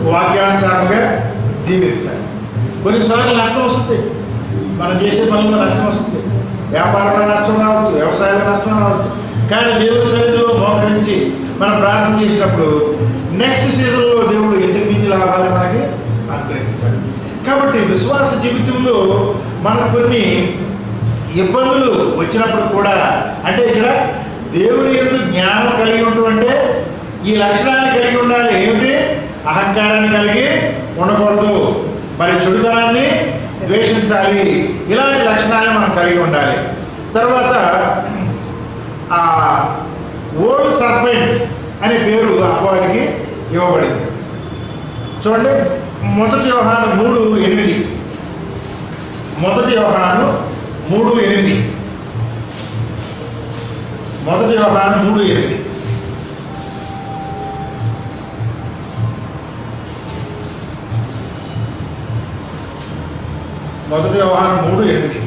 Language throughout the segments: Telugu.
వాక్యానుసారంగా జీవించాలి. కొన్నిసార్లు నష్టం వస్తుంది, మనం చేసే పనుల్లో నష్టం వస్తుంది, వ్యాపారంలో నష్టం రావచ్చు, వ్యవసాయంలో నష్టం రావచ్చు. కానీ దేవుడి సన్నిధిలో మోకరించి మనం ప్రార్థన చేసినప్పుడు నెక్స్ట్ సీజన్లో దేవుడు ఎందుకు మించి లాభాలు మనకి అనుగ్రహిస్తాడు. కాబట్టి విశ్వాస జీవితంలో మనకు కొన్ని ఇబ్బందులు వచ్చినప్పుడు కూడా, అంటే ఇక్కడ దేవుని యందు జ్ఞానం కలిగి ఉండటం అంటే ఈ లక్షణాన్ని కలిగి ఉండాలి. ఏమిటి? అహంకారాన్ని కలిగి ఉండకూడదు, మరి చెడుతనాన్ని ద్వేషించాలి. ఇలాంటి లక్షణాలను మనం కలిగి ఉండాలి. తర్వాత ఓల్డ్ సర్పెంట్ అనే పేరు అపవాదికి ఇవ్వబడింది. చూడండి, 1 యోహాను 3:8. 1 యోహాను 3:8. 1 యోహాను 3:8. మొదటి యోహాను 3:8.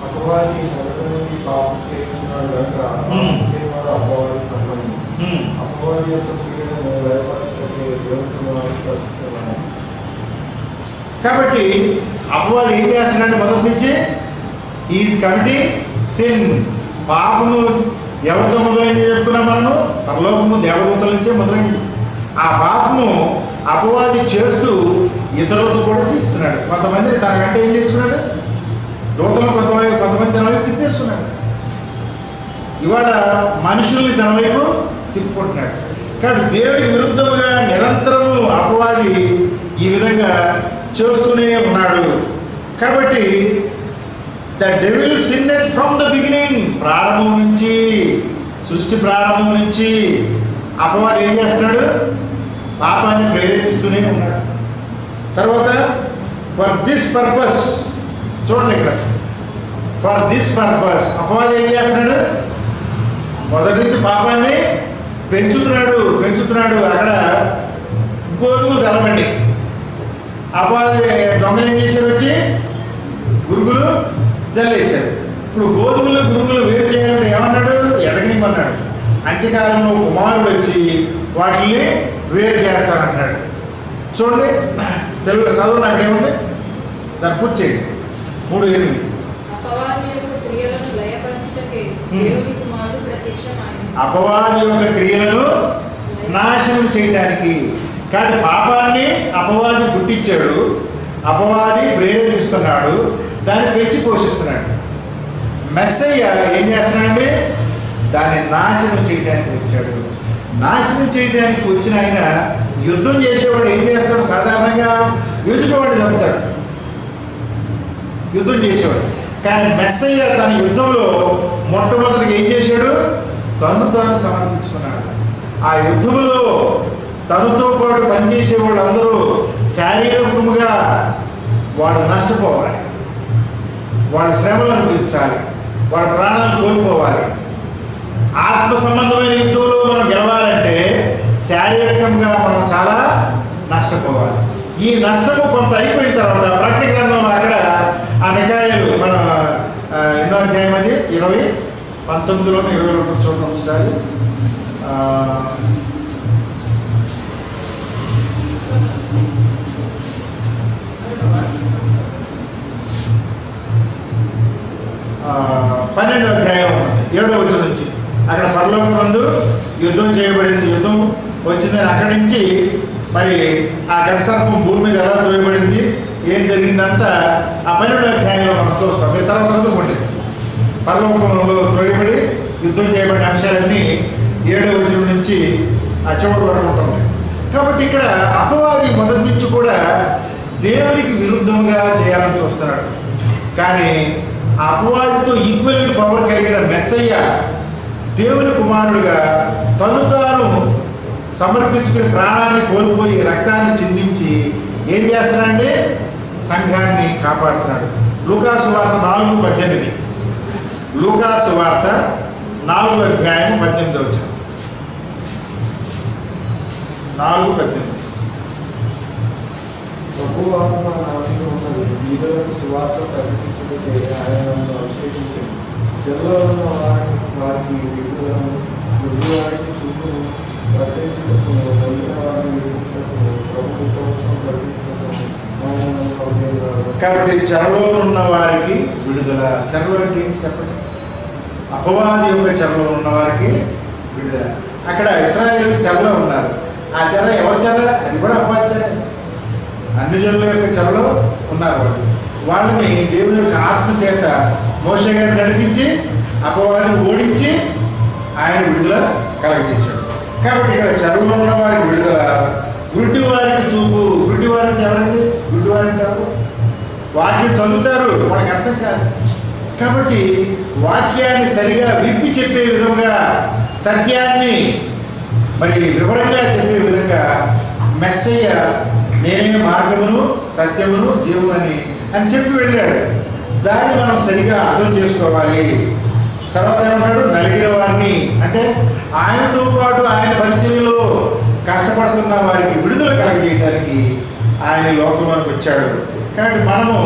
అపవాది మొదటి నుండి పాపం చేస్తున్నాడు కనుక చేయవాడు అపవాది సంబంధం. అపవాది యొక్క క్రియలను బయపరచడానికి దేవుని ప్రవర్తిస్తున్నాడు. కాబట్టి అపవాది ఏం చేస్తున్నాడు? మొదటి నుంచి ఈజ్ కమిటింగ్ సిన్. పాపము ఎవరితో మొదలైంది చెప్తున్నాం మనము? పరలోకము దేవదూతల నుంచే మొదలైంది. ఆ పాపము అపవాది చేస్తూ ఇతరులతో కూడా చేస్తున్నాడు. కొంతమంది దానికంటే ఏం చేస్తున్నాడు? దూతలను కొంతమంది తన వైపు తిప్పేస్తున్నాడు. ఇవాళ మనుషుల్ని తన వైపు తిప్పుకుంటున్నాడు. కాబట్టి దేవుడికి విరుద్ధంగా నిరంతరము అపవాది ఈ విధంగా చేస్తూనే ఉన్నాడు. కాబట్టి the devil sinned from the beginning. ప్రారంభం నుంచి, సృష్టి ప్రారంభం నుంచి అపవాది ఏం చేస్తున్నాడు? పాపాన్ని ప్రేరేపిస్తూనే ఉన్నాడు. తర్వాత ఫర్ దిస్ పర్పస్, చూడండి ఇక్కడ, ఫర్ దిస్ పర్పస్ అపవాది ఏం చేస్తున్నాడు? మొదటి నుంచి పాపాన్ని పెంచుతున్నాడు. అక్కడ గోధుమలు తెలబండి. అపవాది దొంగలు ఏం చేశారు? వచ్చి గురుగులు జల్లేశారు. ఇప్పుడు గురుగులు వేరు చేయాలంటే ఏమన్నాడు? ఎదగనిమన్నాడు. అంత్యకాలంలో కుమారుడు వచ్చి వాటిని వేరు చేస్తానంటున్నాడు. చూడండి, తెలుగు చదవండి, అక్కడ ఏముంది? దాన్ని పూర్తి చేయండి. 3:8. అపవాది యొక్క క్రియలను నాశనం చేయడానికి. కాబట్టి పాపాన్ని అపవాది గుట్టించాడు, అపవాది ప్రేరేపిస్తున్నాడు, దాన్ని పెంచి పోషిస్తున్నాడు. మెస్సయ్య ఏం చేస్తున్నాడండి? దాన్ని నాశనం చేయడానికి వచ్చాడు. నాశనం చేయడానికి వచ్చిన ఆయన యుద్ధం చేసేవాడు ఏం చేస్తాడు? సాధారణంగా ఎదుటివాడు చంపుతాడు, యుద్ధం చేసేవాడు. కానీ మెస్సయ్య తన యుద్ధంలో మొట్టమొదటిగా ఏం చేశాడు? తాను సమర్పించుకున్నాడు. ఆ యుద్ధంలో తనతో పాటు పనిచేసే వాళ్ళందరూ శారీరకంగా వాళ్ళు నష్టపోవాలి, వాళ్ళ శ్రమలు అనిపించాలి, వాళ్ళ ప్రాణాలను కోల్పోవాలి. ఆత్మ సంబంధమైన యుద్ధంలో మనం గెలవాలంటే శారీరకంగా మనం చాలా నష్టపోవాలి. ఈ నష్టము కొంత అయిపోయిన తర్వాత ప్రకటన గ్రంథంలో అక్కడ ఆ మిఖాయేలు మన ఎన్నో అధ్యాయం అది 20:19 22 చూడండి ఒకసారి. పన్నెండో అధ్యాయం 7వ వచనం నుంచి అక్కడ పరలోకం నందు యుద్ధం చేయబడింది, యుద్ధం వచ్చిందని అక్కడి నుంచి మరి ఆ ఘటసర్పం భూమి మీద ఎలా తోయబడింది, ఏం జరిగిందంతా ఆ 12వ అధ్యాయంలో మనం చూస్తాం. మీరు తర్వాత చదువుకోండి. పరలోకంలో తోయబడి యుద్ధం చేయబడిన అంశాలన్నీ 7వ వచనం నుంచి ఆ చివరి వరకు ఉంటుంది. కాబట్టి ఇక్కడ అపవాది మొదటి నుంచి కూడా దేవునికి విరుద్ధంగా చేయాలని చూస్తున్నాడు. కానీ ఆ అపవాదితో ఈక్వల్ పవర్ కలిగిన మెస్సయ్య దేవుని కుమారుడుగా తాను సమర్పించుకుని ప్రాణాన్ని కోల్పోయి రక్తాన్ని చిందించి ఏం చేస్తున్నాడంటే సంఘాన్ని కాపాడుతున్నాడు. లూకాసు వార్త 4:18. లూకాసు వార్త 4వ అధ్యాయం 18వ వచనం. 4:18. ప్రభువు ఆత్మ నా మీద ఉన్నది, బీదలకు సువార్త ప్రకటించుటకే ఆయన నన్ను అభిషేకించాడు. జనులలో వారికి విడుదలను, మృదువారికి చూపును ప్రకటించుటకు, పొందిన వారిని విడిపించుటకు, కాబట్టి చెరలో ఉన్న వారికి విడుదల. చెరలో అంటే ఏంటి చెప్పండి? అపవాది యొక్క చెరలో ఉన్న వారికి విడుదల. అక్కడ ఇశ్రాయేలు చెరలో ఉన్నారు. ఆ చెర ఎవరి చెర? అది కూడా అపవాది చెర. అన్ని జనుల యొక్క చెరలో ఉన్నారు వాళ్ళని దేవుని యొక్క ఆత్మ చేత మోషే గారిని నడిపించి అపవాదిని ఓడించి ఆయన విడుదల కలగజేశాడు. కాబట్టి ఇక్కడ చెరలో ఉన్న వారికి విడుదల, గుడ్డి వారికి చూపు. గుడ్డి వారికి ఎవరండి? గుడ్డి వారికి ఎవరు? వాక్యం చదువుతారు, వాళ్ళకి అర్థం కాదు. కాబట్టి వాక్యాన్ని సరిగా విప్పి చెప్పే విధంగా, సత్యాన్ని మరి వివరంగా చెప్పే విధంగా మెస్సయ్య నేనే మార్గమును సత్యమును జీవమని అని చెప్పి వెళ్ళాడు. దాన్ని మనం సరిగా అర్థం చేసుకోవాలి. తర్వాత ఏమంటాడు? నలిగిన వారిని, అంటే ఆయనతో పాటు ఆయన పరిచర్యలో కష్టపడుతున్న వారికి విడుదల కలగజేయడానికి ఆయన లోకంలోకి వచ్చాడు. కాబట్టి మనము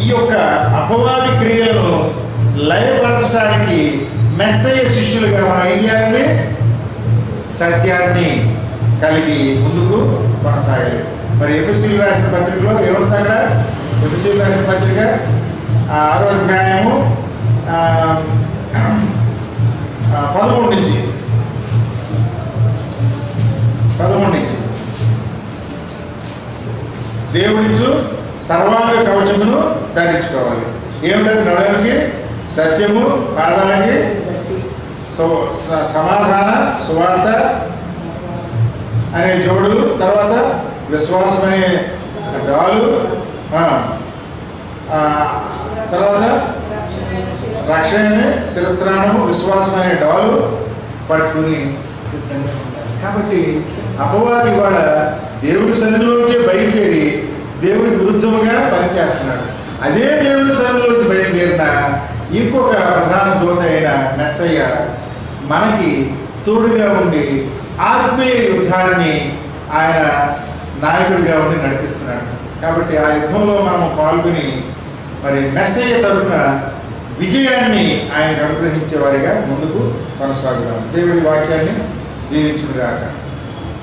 ఈ యొక్క అపవాది క్రియలను లయపరచడానికి మెస్సయ్య శిష్యులుగా మనం ఏం చేయాలండి? సత్యాన్ని కలిగి ముందుకు కొనసాగాలి. మరి ఎఫెసీయులు రాసిన పత్రికలో ఏముంది అక్కడ? ఎఫెసీయులు రాసిన పత్రిక 6వ అధ్యాయము 13 నుంచి దేవుడిచ్చు సర్వాంగ కవచమును ధరించుకోవాలి. ఏమిటది? నడవడికి సత్యము, పాదానికి సమాధాన సువార్త అనే జోడులు, తర్వాత విశ్వాసం అనే డాలు, తర్వాత రక్షణ అనే శిరస్త్రాణము, విశ్వాసం అనే డాలు పట్టుకుని సిద్ధంగా ఉండాలి. కాబట్టి అపవాది వాళ్ళ దేవుడి సన్నిధిలోంచి బయలుదేరి దేవుడికి విరుద్ధముగా పనిచేస్తున్నాడు. అదే దేవుడి సన్నిధిలోంచి బయలుదేరిన ఇంకొక ప్రధాన దూత అయిన మెస్సయ్య మనకి తోడుగా ఉండి ఆత్మీయ యుద్ధాన్ని ఆయన నాయకుడిగా ఉండి నడిపిస్తున్నాడు. కాబట్టి ఆ యుద్ధంలో మనం పాల్గొని మరి మెస్సయ్య తరఫున విజయాన్ని ఆయనకు అనుగ్రహించే వారిగా ముందుకు కొనసాగుదాం. దేవుడి వాక్యాన్ని దీవించుగాక.